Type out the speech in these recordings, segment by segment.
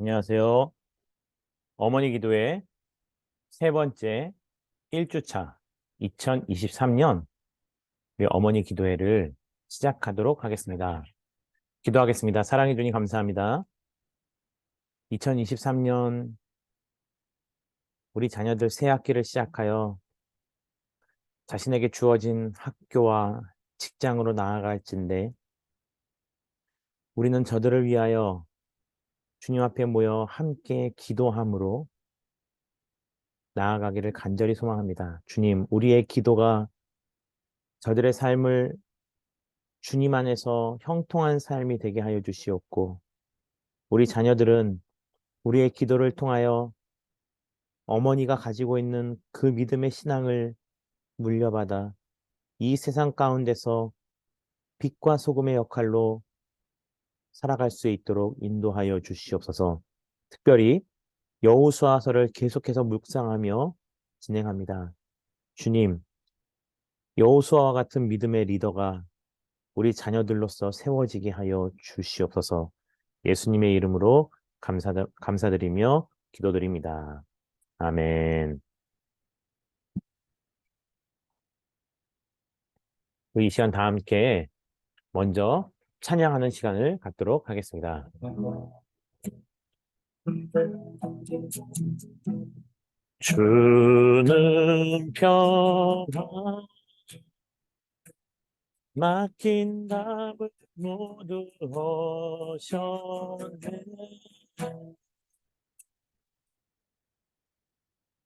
안녕하세요. 어머니 기도회 세 번째 1주차 2023년 우리 어머니 기도회를 시작하도록 하겠습니다. 기도하겠습니다. 사랑해 주님 감사합니다. 2023년 우리 자녀들 새 학기를 시작하여 자신에게 주어진 학교와 직장으로 나아갈진데 우리는 저들을 위하여 주님 앞에 모여 함께 기도함으로 나아가기를 간절히 소망합니다. 주님, 우리의 기도가 저들의 삶을 주님 안에서 형통한 삶이 되게 하여 주시옵고, 우리 자녀들은 우리의 기도를 통하여 어머니가 가지고 있는 그 믿음의 신앙을 물려받아 이 세상 가운데서 빛과 소금의 역할로 살아갈 수 있도록 인도하여 주시옵소서. 특별히 여호수아서를 계속해서 묵상하며 진행합니다. 주님, 여호수아와 같은 믿음의 리더가 우리 자녀들로서 세워지게 하여 주시옵소서. 예수님의 이름으로 감사드리며 기도드립니다. 아멘. 이 시간 다 함께 먼저 찬양하는 시간을 갖도록 하겠습니다. 주는 평화 맡긴 답을 모두 하셨네.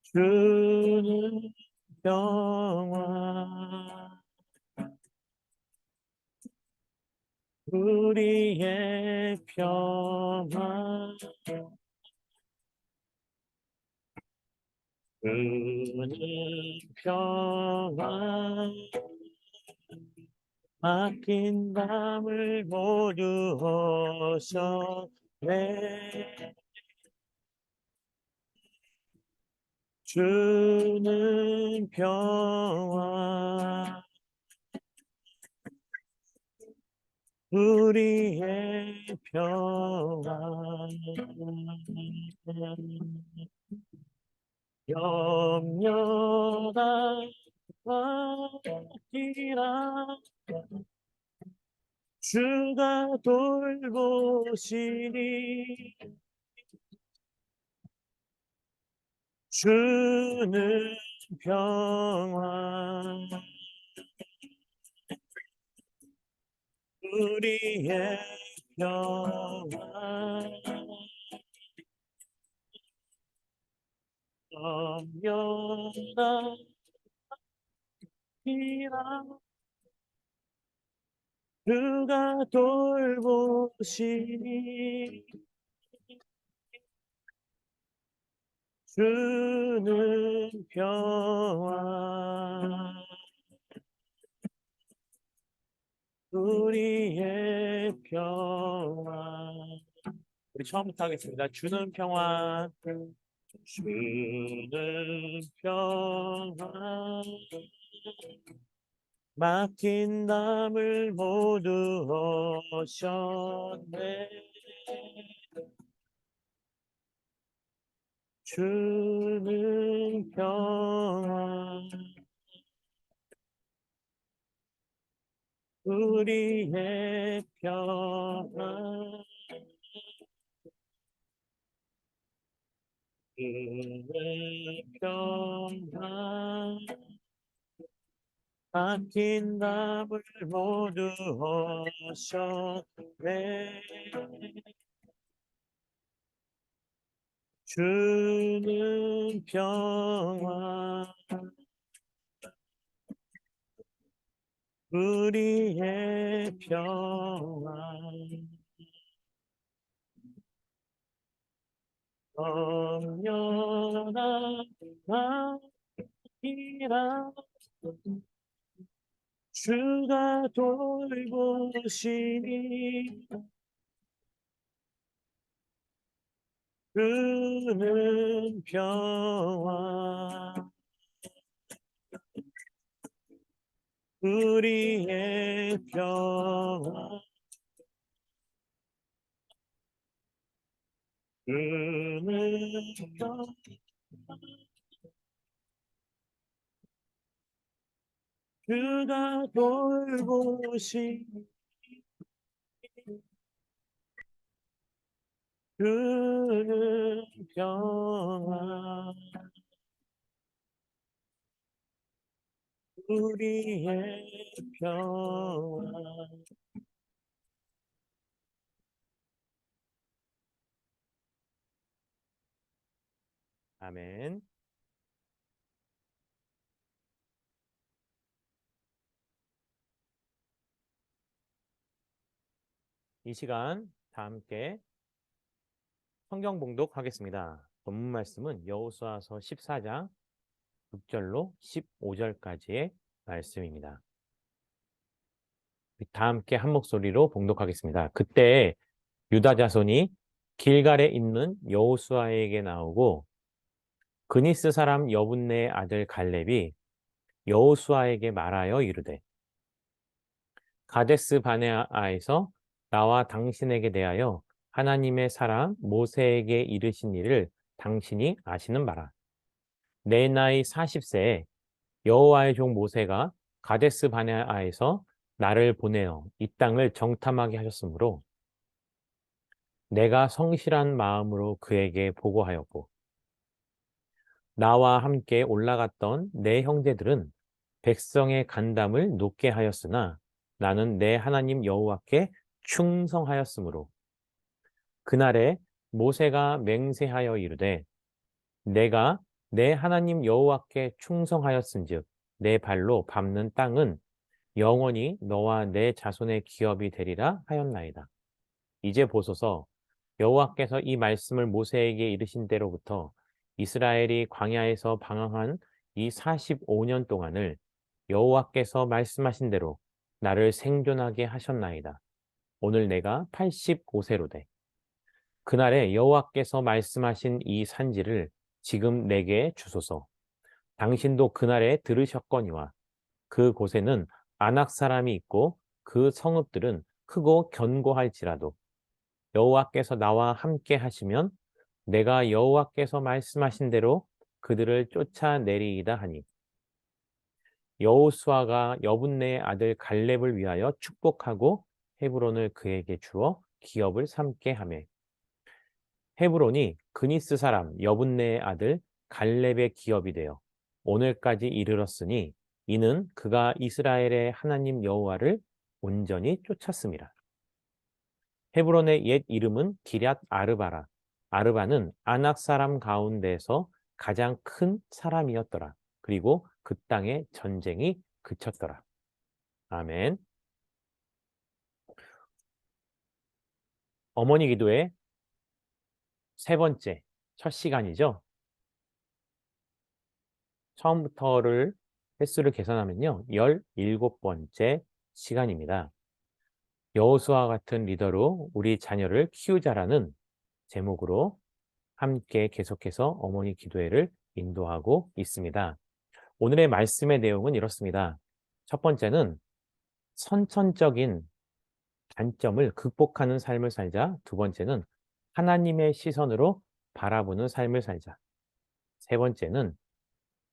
주는 평화 우리의 평화 주는 평화 맡긴 밤을 모두 하셨네. 주는 평화 우리의 평화 염려가 아니라 주가 돌보시니 주는 평화 우리의 평화 염려가 아니라 주가 돌보시니 주는 평화 우리의 평화 우리 처음부터 하겠습니다. 주는 평화 주는 평화 맡긴 담을 모두 하셨네. 주는 평화 우리의 평화 주의 평화 맡긴 담을 모두 하셨네. 주는 평화 우리의 평화 엄연한 아니라 주가 돌보시니 주는 평화 우리의 평화 그는 그가 돌보시 그는 평안 우리의 평안. 아멘. 이 시간 다 함께 성경 봉독하겠습니다. 본문 말씀은 여호수아서 14장 6절로 15절까지의 말씀입니다. 다 함께 한 목소리로 봉독하겠습니다. 그때 유다 자손이 길갈에 있는 여호수아에게 나오고 그니스 사람 여분네의 아들 갈렙이 여호수아에게 말하여 이르되 가데스 바네아에서 나와 당신에게 대하여 하나님의 사람 모세에게 이르신 일을 당신이 아시는 바라. 내 나이 40세에 여호와의 종 모세가 가데스 바네아에서 나를 보내어 이 땅을 정탐하게 하셨으므로 내가 성실한 마음으로 그에게 보고하였고 나와 함께 올라갔던 내 형제들은 백성의 간담을 높게 하였으나 나는 내 하나님 여호와께 충성하였으므로 그날에 모세가 맹세하여 이르되 내가 내 하나님 여호와께 충성하였은즉 내 발로 밟는 땅은 영원히 너와 내 자손의 기업이 되리라 하였나이다. 이제 보소서 여호와께서 이 말씀을 모세에게 이르신 때로부터 이스라엘이 광야에서 방황한 이 45년 동안을 여호와께서 말씀하신 대로 나를 생존하게 하셨나이다. 오늘 내가 85세로 돼. 그날에 여호와께서 말씀하신 이 산지를 지금 내게 주소서. 당신도 그날에 들으셨거니와 그곳에는 안악 사람이 있고 그 성읍들은 크고 견고할지라도 여호와께서 나와 함께 하시면 내가 여호와께서 말씀하신 대로 그들을 쫓아내리이다 하니 여호수아가 여분네의 아들 갈렙을 위하여 축복하고 헤브론을 그에게 주어 기업을 삼게 하매 헤브론이 그니스 사람 여분네의 아들 갈렙의 기업이 되어 오늘까지 이르렀으니 이는 그가 이스라엘의 하나님 여호와를 온전히 쫓았습니다. 헤브론의 옛 이름은 기럇 아르바라. 아르바는 아낙 사람 가운데서 가장 큰 사람이었더라. 그리고 그 땅에 전쟁이 그쳤더라. 아멘. 어머니 기도의 세 번째, 첫 시간이죠. 처음부터를 횟수를 계산하면요. 17번째 시간입니다. 여호수아와 같은 리더로 우리 자녀를 키우자라는 제목으로 함께 계속해서 어머니 기도회를 인도하고 있습니다. 오늘의 말씀의 내용은 이렇습니다. 첫 번째는 선천적인 단점을 극복하는 삶을 살자. 두 번째는 하나님의 시선으로 바라보는 삶을 살자. 세 번째는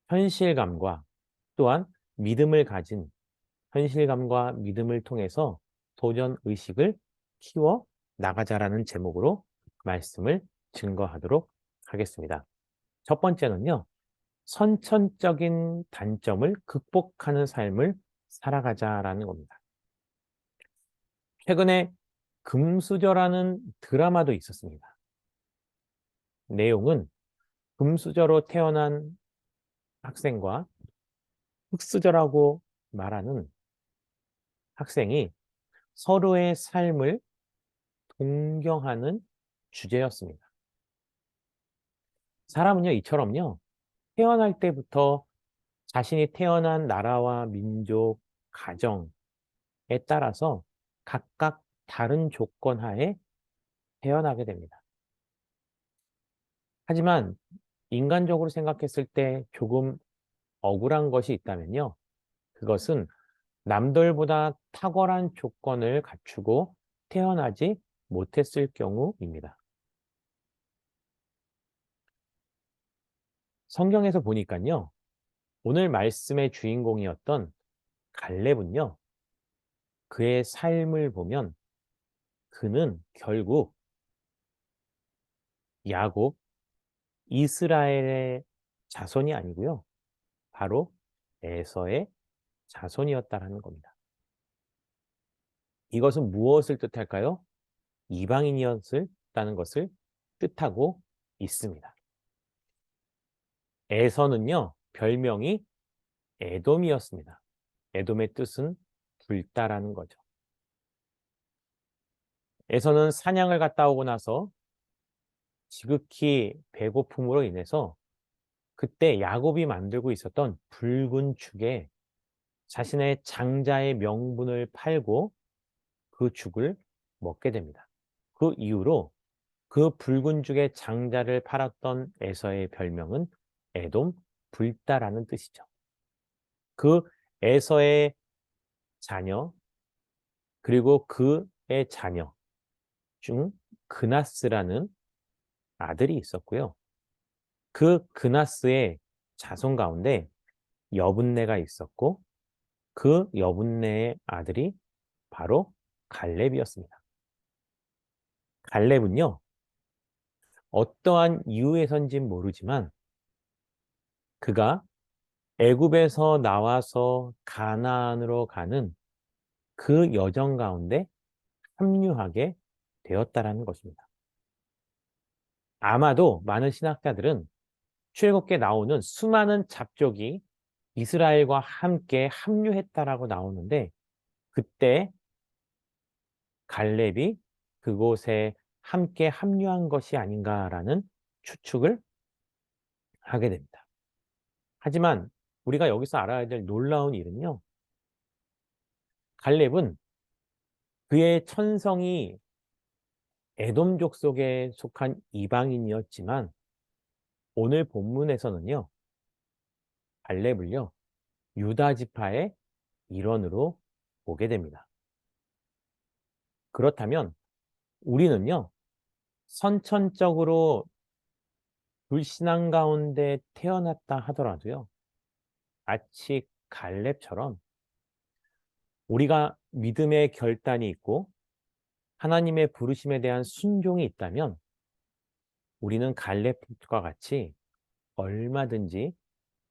현실감과 또한 믿음을 가진 현실감과 믿음을 통해서 도전 의식을 키워 나가자라는 제목으로 말씀을 증거하도록 하겠습니다. 첫 번째는요, 선천적인 단점을 극복하는 삶을 살아가자라는 겁니다. 최근에 금수저라는 드라마도 있었습니다. 내용은 금수저로 태어난 학생과 흙수저라고 말하는 학생이 서로의 삶을 동경하는 주제였습니다. 사람은요, 이처럼요, 태어날 때부터 자신이 태어난 나라와 민족, 가정에 따라서 각각 다른 조건 하에 태어나게 됩니다. 하지만 인간적으로 생각했을 때 조금 억울한 것이 있다면요. 그것은 남들보다 탁월한 조건을 갖추고 태어나지 못했을 경우입니다. 성경에서 보니까요. 오늘 말씀의 주인공이었던 갈렙은요. 그의 삶을 보면 그는 결국 야곱, 이스라엘의 자손이 아니고요. 바로 에서의 자손이었다라는 겁니다. 이것은 무엇을 뜻할까요? 이방인이었다는 것을 뜻하고 있습니다. 에서는요, 별명이 에돔이었습니다. 에돔의 뜻은 불다라는 거죠. 에서는 사냥을 갔다 오고 나서 지극히 배고픔으로 인해서 그때 야곱이 만들고 있었던 붉은 죽에 자신의 장자의 명분을 팔고 그 죽을 먹게 됩니다. 그 이후로 그 붉은 죽의 장자를 팔았던 에서의 별명은 에돔 불다라는 뜻이죠. 그 에서의 자녀 그리고 그의 자녀 중 그나스라는 아들이 있었고요. 그 그나스의 자손 가운데 여분네가 있었고 그 여분네의 아들이 바로 갈렙이었습니다. 갈렙은요. 어떠한 이유에선진 모르지만 그가 애굽에서 나와서 가나안으로 가는 그 여정 가운데 합류하게 되었다라는 것입니다. 아마도 많은 신학자들은 출애굽기에 나오는 수많은 잡족이 이스라엘과 함께 합류했다라고 나오는데 그때 갈렙이 그곳에 함께 합류한 것이 아닌가라는 추측을 하게 됩니다. 하지만 우리가 여기서 알아야 될 놀라운 일은요. 갈렙은 그의 천성이 에돔족 속에 속한 이방인이었지만 오늘 본문에서는요. 갈렙을요. 유다 지파의 일원으로 보게 됩니다. 그렇다면 우리는요. 선천적으로 불신앙 가운데 태어났다 하더라도요. 마치 갈렙처럼 우리가 믿음의 결단이 있고 하나님의 부르심에 대한 순종이 있다면 우리는 갈렙과 같이 얼마든지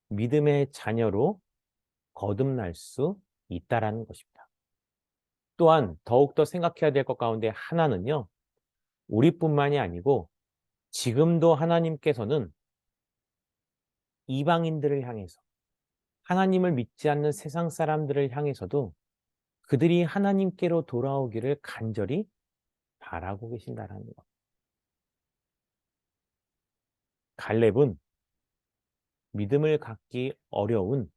믿음의 자녀로 거듭날 수 있다라는 것입니다. 또한 더욱더 생각해야 될 것 가운데 하나는요. 우리뿐만이 아니고 지금도 하나님께서는 이방인들을 향해서 하나님을 믿지 않는 세상 사람들을 향해서도 그들이 하나님께로 돌아오기를 간절히 바라고 계신다라는 것. 갈렙은 믿음을 갖기 어려운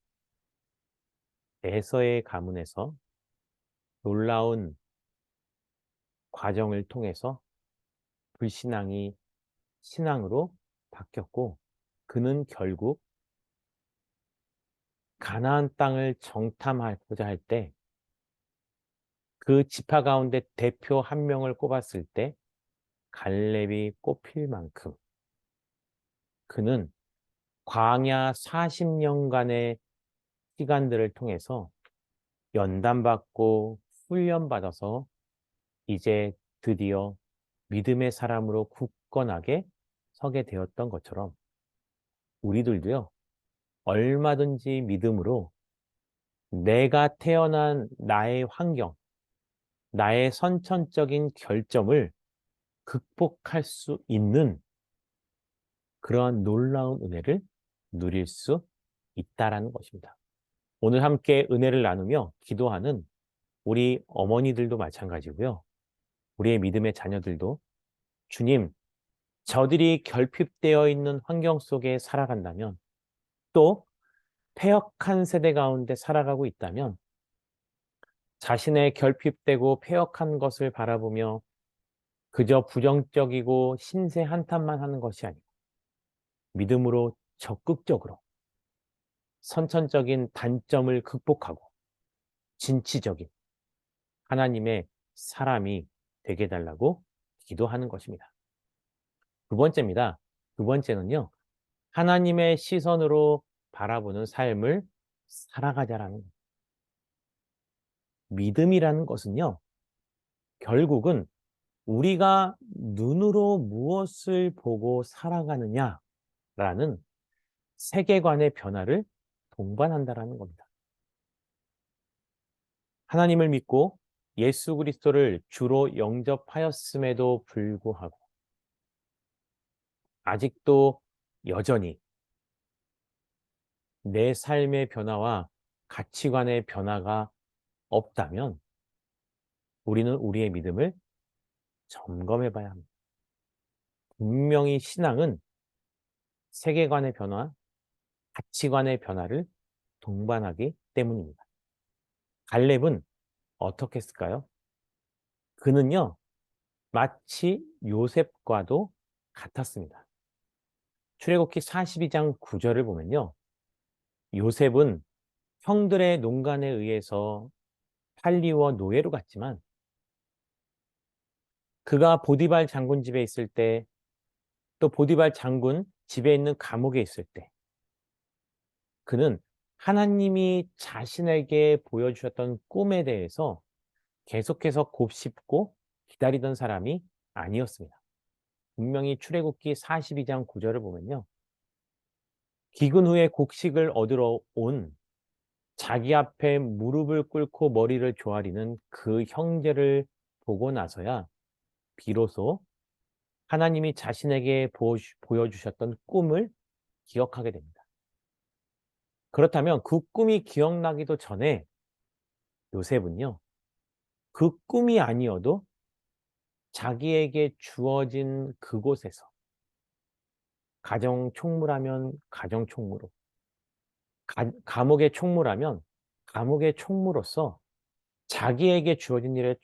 에서의 가문에서 놀라운 과정을 통해서 불신앙이 신앙으로 바뀌었고 그는 결국 가나안 땅을 정탐하고자 할 때 그 지파 가운데 대표 한 명을 꼽았을 때 갈렙이 꼽힐 만큼 그는 광야 40년간의 시간들을 통해서 연단받고 훈련받아서 이제 드디어 믿음의 사람으로 굳건하게 서게 되었던 것처럼 우리들도요, 얼마든지 믿음으로 내가 태어난 나의 환경, 나의 선천적인 결점을 극복할 수 있는 그러한 놀라운 은혜를 누릴 수 있다라는 것입니다. 오늘 함께 은혜를 나누며 기도하는 우리 어머니들도 마찬가지고요. 우리의 믿음의 자녀들도 주님, 저들이 결핍되어 있는 환경 속에 살아간다면 또 패역한 세대 가운데 살아가고 있다면 자신의 결핍되고 패역한 것을 바라보며 그저 부정적이고 신세 한탄만 하는 것이 아니고 믿음으로 적극적으로 선천적인 단점을 극복하고 진취적인 하나님의 사람이 되게 해달라고 기도하는 것입니다. 두 번째입니다. 두 번째는요. 하나님의 시선으로 바라보는 삶을 살아가자라는 거예요. 믿음이라는 것은요, 결국은 우리가 눈으로 무엇을 보고 살아가느냐라는 세계관의 변화를 동반한다라는 겁니다. 하나님을 믿고 예수 그리스도를 주로 영접하였음에도 불구하고 아직도 여전히 내 삶의 변화와 가치관의 변화가 없다면 우리는 우리의 믿음을 점검해 봐야 합니다. 분명히 신앙은 세계관의 변화, 가치관의 변화를 동반하기 때문입니다. 갈렙은 어떻게 했을까요? 그는요, 마치 요셉과도 같았습니다. 출애굽기 42장 9절을 보면요. 요셉은 형들의 농간에 의해서 팔리워 노예로 갔지만 그가 보디발 장군 집에 있을 때, 또 보디발 장군 집에 있는 감옥에 있을 때 그는 하나님이 자신에게 보여주셨던 꿈에 대해서 계속해서 곱씹고 기다리던 사람이 아니었습니다. 분명히 출애굽기 42장 9절을 보면요. 기근 후에 곡식을 얻으러 온 자기 앞에 무릎을 꿇고 머리를 조아리는 그 형제를 보고 나서야 비로소 하나님이 자신에게 보여주셨던 꿈을 기억하게 됩니다. 그렇다면 그 꿈이 기억나기도 전에 요셉은요, 그 꿈이 아니어도 자기에게 주어진 그곳에서 가정 총무라면 가정 총무로, 감옥의 총무라면 감옥의 총무로서 자기에게 주어진 일에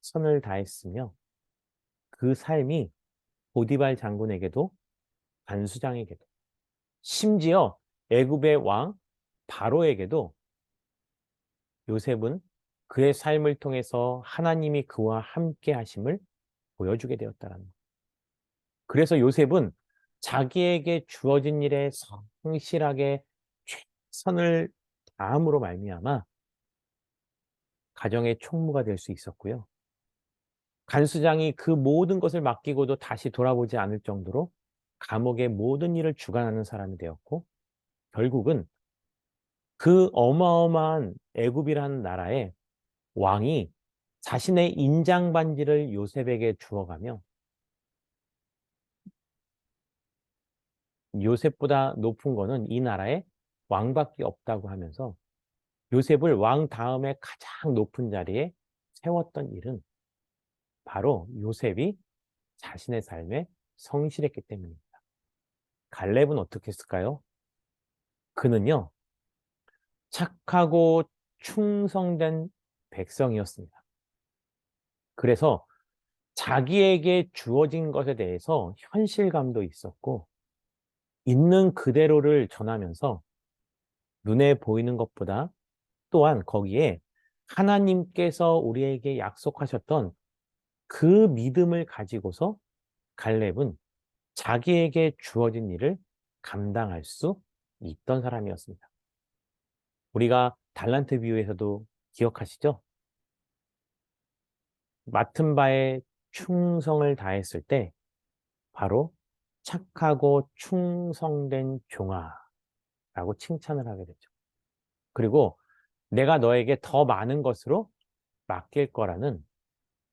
최선을 다했으며 그 삶이 보디발 장군에게도 간수장에게도 심지어 애굽의 왕 바로에게도 요셉은 그의 삶을 통해서 하나님이 그와 함께 하심을 보여주게 되었다는 거예요. 그래서 요셉은 자기에게 주어진 일에 성실하게 최선을 다함으로 말미암아 가정의 총무가 될 수 있었고요. 간수장이 그 모든 것을 맡기고도 다시 돌아보지 않을 정도로 감옥의 모든 일을 주관하는 사람이 되었고, 결국은 그 어마어마한 애굽이라는 나라의 왕이 자신의 인장 반지를 요셉에게 주어가며 요셉보다 높은 거는 이 나라에 왕밖에 없다고 하면서 요셉을 왕 다음에 가장 높은 자리에 세웠던 일은 바로 요셉이 자신의 삶에 성실했기 때문입니다. 갈렙은 어떻게 했을까요? 그는요, 착하고 충성된 백성이었습니다. 그래서 자기에게 주어진 것에 대해서 현실감도 있었고, 있는 그대로를 전하면서 눈에 보이는 것보다 또한 거기에 하나님께서 우리에게 약속하셨던 그 믿음을 가지고서 갈렙은 자기에게 주어진 일을 감당할 수 있던 사람이었습니다. 우리가 달란트 비유에서도 기억하시죠? 맡은 바에 충성을 다했을 때 바로 착하고 충성된 종아라고 칭찬을 하게 되죠. 그리고 내가 너에게 더 많은 것으로 맡길 거라는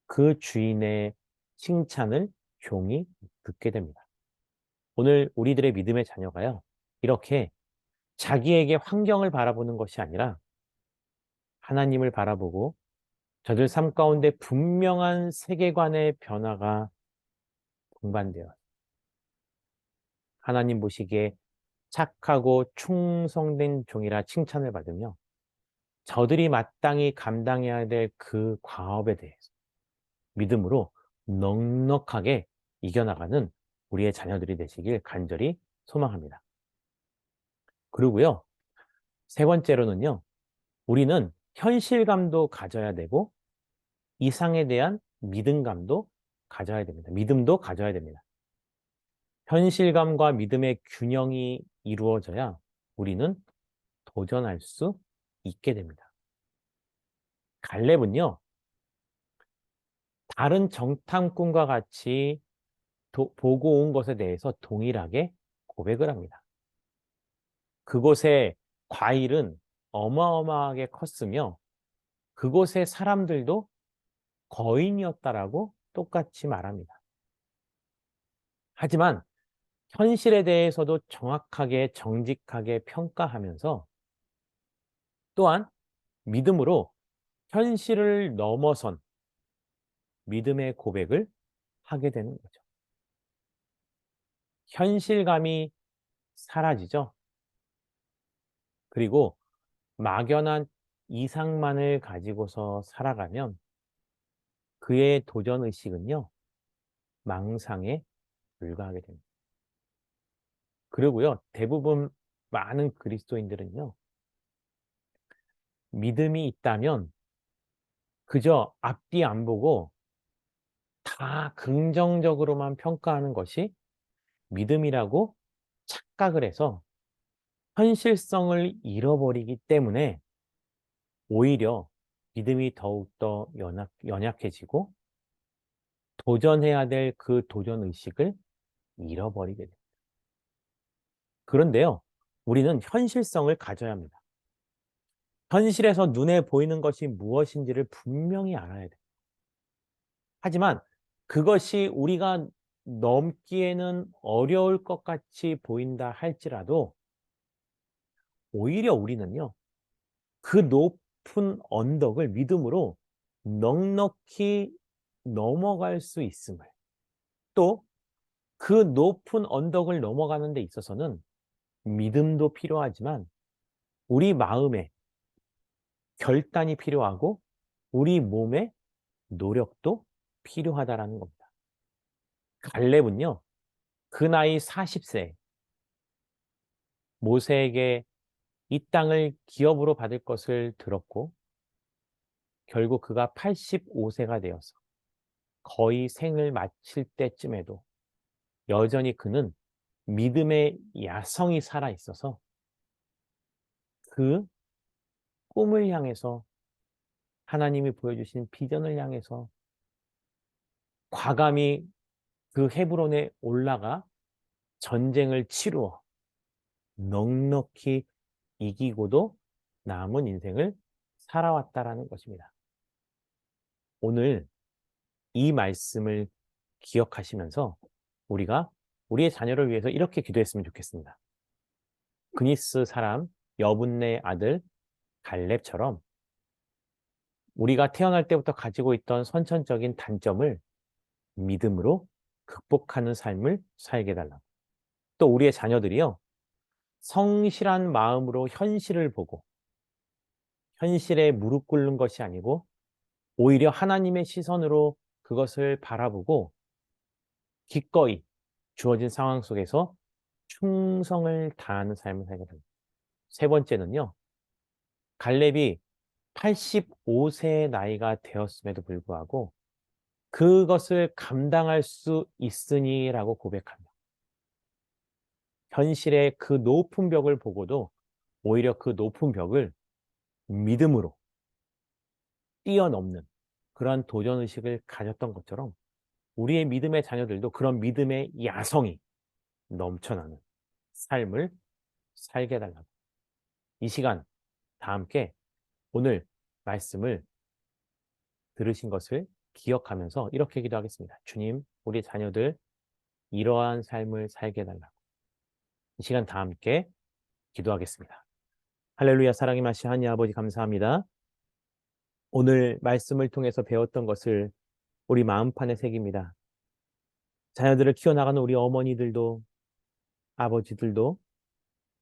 그 주인의 칭찬을 종이 듣게 됩니다. 오늘 우리들의 믿음의 자녀가요, 이렇게 자기에게 환경을 바라보는 것이 아니라 하나님을 바라보고 저들 삶 가운데 분명한 세계관의 변화가 동반되어 하나님 보시기에 착하고 충성된 종이라 칭찬을 받으며 저들이 마땅히 감당해야 될 그 과업에 대해서 믿음으로 넉넉하게 이겨나가는 우리의 자녀들이 되시길 간절히 소망합니다. 그리고요, 세 번째로는요, 우리는 현실감도 가져야 되고 이상에 대한 믿음감도 가져야 됩니다. 믿음도 가져야 됩니다. 현실감과 믿음의 균형이 이루어져야 우리는 도전할 수 있게 됩니다. 갈렙은요, 다른 정탐꾼과 같이 보고 온 것에 대해서 동일하게 고백을 합니다. 그곳의 과일은 어마어마하게 컸으며 그곳의 사람들도 거인이었다라고 똑같이 말합니다. 하지만 현실에 대해서도 정확하게 정직하게 평가하면서 또한 믿음으로 현실을 넘어선 믿음의 고백을 하게 되는 거죠. 현실감이 사라지죠. 그리고 막연한 이상만을 가지고서 살아가면 그의 도전의식은요, 망상에 불과하게 됩니다. 그리고요, 대부분 많은 그리스도인들은요, 믿음이 있다면 그저 앞뒤 안 보고 다 긍정적으로만 평가하는 것이 믿음이라고 착각을 해서 현실성을 잃어버리기 때문에 오히려 믿음이 더욱더 연약해지고 도전해야 될 그 도전 의식을 잃어버리게 됩니다. 그런데요, 우리는 현실성을 가져야 합니다. 현실에서 눈에 보이는 것이 무엇인지를 분명히 알아야 돼요. 하지만 그것이 우리가 넘기에는 어려울 것 같이 보인다 할지라도 오히려 우리는요, 그 높은 언덕을 믿음으로 넉넉히 넘어갈 수 있음을, 또 그 높은 언덕을 넘어가는 데 있어서는 믿음도 필요하지만 우리 마음에 결단이 필요하고 우리 몸의 노력도 필요하다라는 겁니다. 갈렙은요, 그 나이 40세 모세에게 이 땅을 기업으로 받을 것을 들었고 결국 그가 85세가 되어서 거의 생을 마칠 때쯤에도 여전히 그는 믿음의 야성이 살아 있어서 그 꿈을 향해서 하나님이 보여주신 비전을 향해서 과감히 그 헤브론에 올라가 전쟁을 치루어 넉넉히 이기고도 남은 인생을 살아왔다라는 것입니다. 오늘 이 말씀을 기억하시면서 우리가 우리의 자녀를 위해서 이렇게 기도했으면 좋겠습니다. 그니스 사람 여분네 아들 갈렙처럼 우리가 태어날 때부터 가지고 있던 선천적인 단점을 믿음으로 극복하는 삶을 살게 해달라고. 또 우리의 자녀들이요, 성실한 마음으로 현실을 보고 현실에 무릎 꿇는 것이 아니고 오히려 하나님의 시선으로 그것을 바라보고 기꺼이 주어진 상황 속에서 충성을 다하는 삶을 살게 됩니다. 세 번째는요, 갈렙이 85세의 나이가 되었음에도 불구하고 그것을 감당할 수 있으니라고 고백합니다. 현실의 그 높은 벽을 보고도 오히려 그 높은 벽을 믿음으로 뛰어넘는 그러한 도전의식을 가졌던 것처럼 우리의 믿음의 자녀들도 그런 믿음의 야성이 넘쳐나는 삶을 살게 해달라고. 이 시간 다 함께 오늘 말씀을 들으신 것을 기억하면서 이렇게 기도하겠습니다. 주님, 우리 자녀들 이러한 삶을 살게 해달라고. 이 시간 다 함께 기도하겠습니다. 할렐루야. 사랑의 마시 하나님 아버지 감사합니다. 오늘 말씀을 통해서 배웠던 것을 우리 마음판에 새깁니다. 자녀들을 키워나가는 우리 어머니들도 아버지들도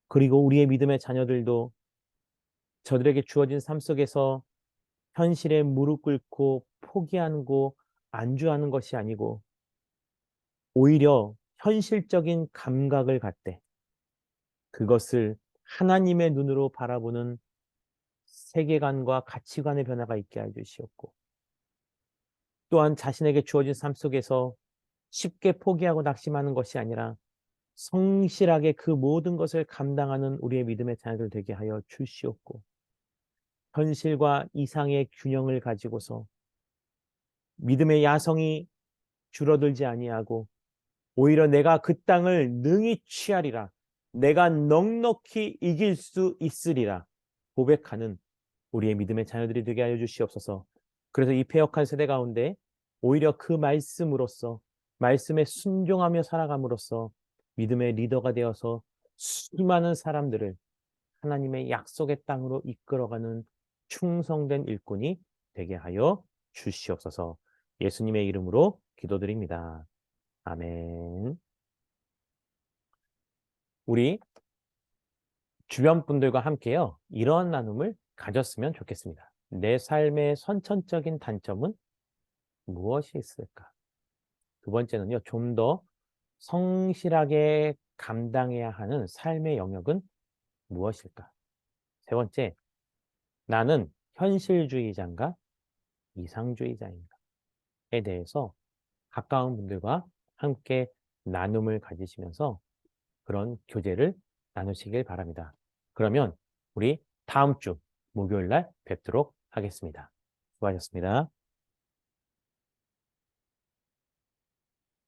그리고 우리의 믿음의 자녀들도 저들에게 주어진 삶 속에서 현실에 무릎 꿇고 포기하고 안주하는 것이 아니고 오히려 현실적인 감각을 갖되 그것을 하나님의 눈으로 바라보는 세계관과 가치관의 변화가 있게 해 주시옵고 또한 자신에게 주어진 삶 속에서 쉽게 포기하고 낙심하는 것이 아니라 성실하게 그 모든 것을 감당하는 우리의 믿음의 자녀들 되게 하여 주시옵고, 현실과 이상의 균형을 가지고서 믿음의 야성이 줄어들지 아니하고 오히려 내가 그 땅을 능히 취하리라, 내가 넉넉히 이길 수 있으리라 고백하는 우리의 믿음의 자녀들이 되게 하여 주시옵소서. 그래서 이 패역한 세대 가운데 오히려 그 말씀으로써, 말씀에 순종하며 살아감으로써 믿음의 리더가 되어서 수많은 사람들을 하나님의 약속의 땅으로 이끌어가는 충성된 일꾼이 되게 하여 주시옵소서. 예수님의 이름으로 기도드립니다. 아멘. 우리 주변 분들과 함께요, 이런 나눔을 가졌으면 좋겠습니다. 내 삶의 선천적인 단점은 무엇이 있을까? 두 번째는요, 좀 더 성실하게 감당해야 하는 삶의 영역은 무엇일까? 세 번째, 나는 현실주의자인가 이상주의자인가에 대해서 가까운 분들과 함께 나눔을 가지시면서 그런 교제를 나누시길 바랍니다. 그러면 우리 다음 주 목요일 날 뵙도록 하겠습니다. 수고하셨습니다.